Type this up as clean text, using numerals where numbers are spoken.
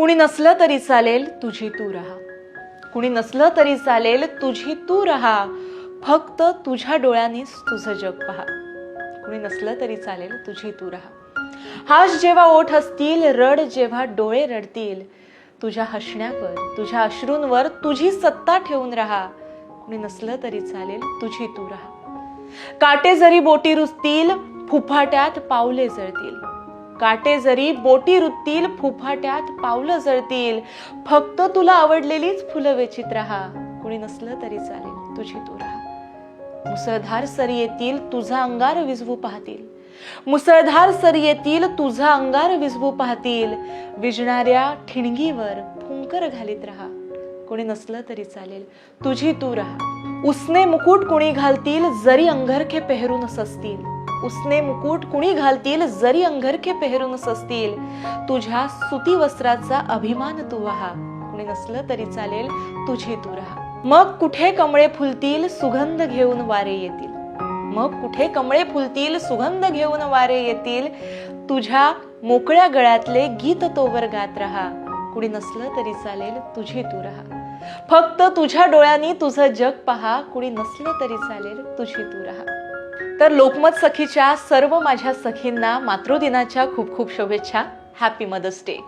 कुणी नसलं तरी चालेल तुझी तू राहा. कुणी नसलं तरी चालेल तुझी तू राहा. फक्त तुझ्या डोळ्यांनीच तुझं जग पहा. कुणी नसलं तरी चालेल तुझी तू राहा. हास जेव्हा ओठ असतील, रड जेव्हा डोळे रडतील, तुझ्या हसण्यावर तुझ्या अश्रूंवर तुझी सत्ता ठेवून राहा. कुणी नसलं तरी चालेल तुझी तू राहा. काटे जरी बोटी रुजतील, फुफाट्यात पावले जळतील. काटे जरी बोटी रुजतील, फुफाट्यात पावलं जळतील, फक्त तुला आवडलेलीच फुलं वेचीत राहा. कुणी नसलं तरी चालेल तुझी तू राहा. मुसळधार सरी येतील, तुझा अंगार विझवू पाहतील. मुसळधार सरी येतील, तुझा अंगार विझवू पाहतील. विजणाऱ्या ठिणगीवर फुंकर घालीत राहा. कोणी नसलं तरी चालेल तुझी तू राहा. उसने मुकुट कुणी घालतील, जरी अंगरखे पेहरून सजतील. उसने मुकुट कुणी घालतील, जरी अंगरखे पेहरून सजतील. तुझ्या सुती वस्त्राचा अभिमान तू व्हा. कुणी नसलं तरी चालेल तुझी तू राहा. मग कुठे कमळे फुलतील, सुगंध घेऊन वारे येतील. मग कुठे कमळे फुलतील, सुगंध घेऊन वारे येतील. तुझ्या मोकळ्या गळ्यातले गीत तोवर गात राहा. कुणी नसलं तरी चालेल तुझी तू राहा. फक्त तुझ्या डोळ्यांनी तुझं जग पहा. कुणी नसलं तरी चालेल तुझी तू राहा. तर लोकमत सखीच्या सर्व माझ्या सखींना मातृदिनाच्या खूप खूप शुभेच्छा. Happy mother's day.